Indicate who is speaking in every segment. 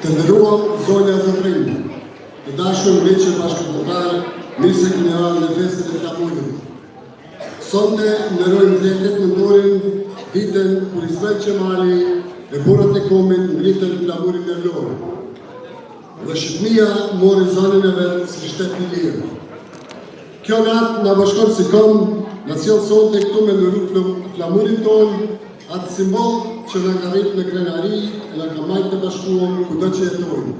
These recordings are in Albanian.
Speaker 1: Të nderuar zonja Zotrin, të dashur miqë bashkëpunëtar, mirë se keni ardhur në festën e Flamurit. Sot ne ndërrojmë 18 nëntorin, ditën kur Ismail Qemali e burrat e kombit ngritën flamurin e lorë. Dhe Shqipëria mori zonën e vet si shtet i lirë. Kjo natë na bashkon si kom, na sjell sonte këtu me ndërru flamurin tonë, atë simbol që na ka rrit në krenari e na ka majtë të bashkuar kudo që jetojmë.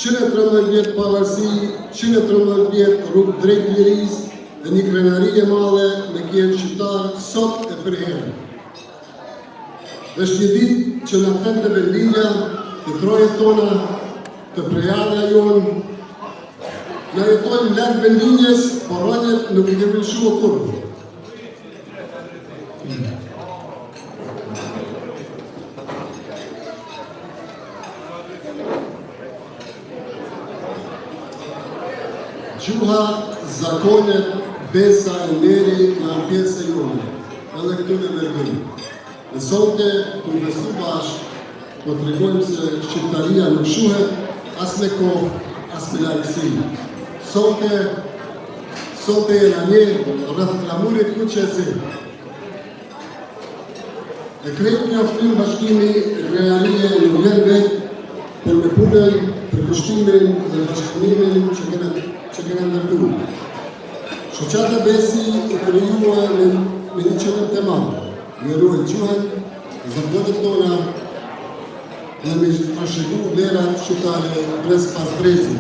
Speaker 1: 113 vjet pavarësi, 113 vjet rrugë drejt lirisë dhe një krenari e madhe me kjenë shqiptar sot e përherë. Është një ditë që na fen të vendinja, të trojet tona, të prejana jonë. Na jetojmë larg vendinjes, por rënjet nuk i kemi lëshuar kurrë. Gjuha, zakonet, besa e neri nga pjesë e jone, edhe këtu në Bergin. Në sonte, të investu bashkë, po të regojmë se Shqiptaria nuk shuhet as me kohë, as me largësi. Sonte e në një rrëth flamurit ku që e zi. E krejt një ofrim bashkimi e krenarie në vjen vetë për me punën, për kushtimin dhe bashkëpunimin që kena ndërtu. Shoqata Besi e krijuar me një qëllim të madh, me ruajtur gjuhën, zakonet tona dhe me trashëguar vlerat shqiptare brez pas brezi.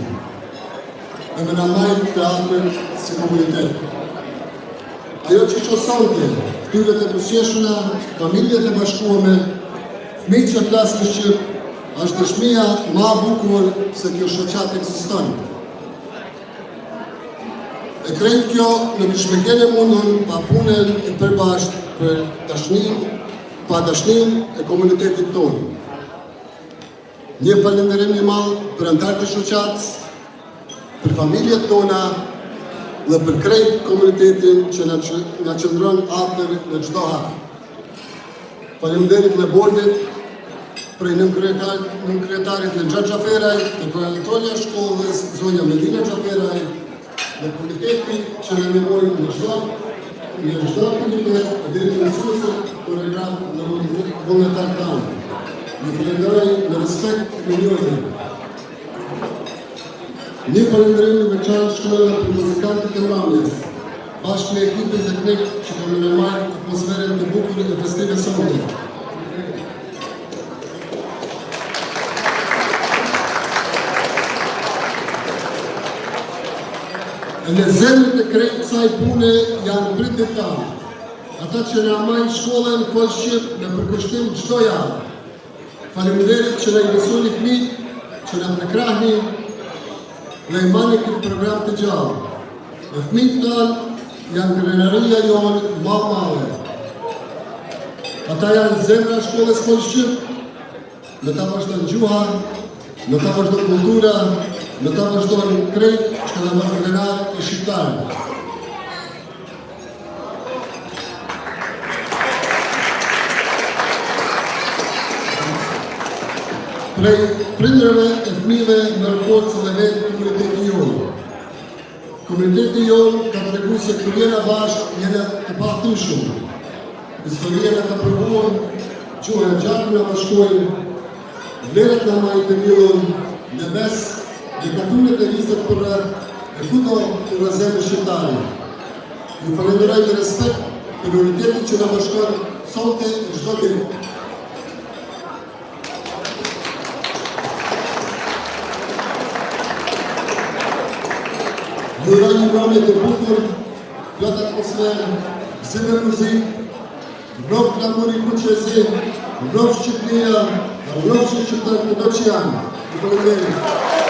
Speaker 1: Dhe me na marrë të afër si komunitet. Ajo që qosonte, ftyret e buzëqeshuna, familjet e bashkuara, fëmijë që flasin shqip, është dëshmia më e bukur se kjo shoqat ekziston. E krejt kjo nuk shmekene mundun pa punën e përbasht për dashnin e komunitetit tonë. Një falenderim i madh për anëtarët e shoqatës, për familjet tona dhe për krejt komunitetin që na qëndron afër në çdo hap. Faleminderit në bordit, prej nënkryetarit në Xhaxha Xhaferaj, të koordinatorja shkollës, zonja Medina Xhaferaj, dhe komiteti që në memojnë në çdo komitet e deri në mësuesët koreograf në vullnetar tanë. Ju falenderoj në respekt të njëjtin. Një falenderim në veçantë shkojnë për muzikantët e Mramjes, bashkë me ekipin teknik që kanë në marrë atmosferën të bukur e festive sonte. E në zemrët e krejt kësaj pune janë pritet tanë, ata që në amajnë shkollën fol shqip në përkushtim çdo javë. Faleminderit që na investuani fëmijët, që na prekrahni dhe i mani këtë program të gjallë. Dhe fëmijët tanë janë krenaria jonë më e madhe. Ata janë zemra e shkollës fol shqip, në ta vazhdon gjuha, në ta vazhdon kultura, në ta vazhdon krejt që ka në organar e shqiptarë. Prej prindërve e fëmijëve në rëforcë dhe vetë komuniteti jonë. Komuniteti jonë ka të regu se kër jena bashkë jena të paftueshëm. Historia në ka përvuar, gjuha e gjatë në bashkojnë, vlerët në majtë të milën, në besë, diktaturët e vizet për rrët, e kudo të rëzemë shqiptari. Ju falenderoj me respekt për prioritetin që në bashkon sonte e çdo ditë. Ju uroj një mbrëmje të bukur, plot atmosferë, zëvë muzikë, vrov flamuri ku që e zi, vrov Shqipëria, vrov Shqiptar kudo që janë. Ju falenderoj.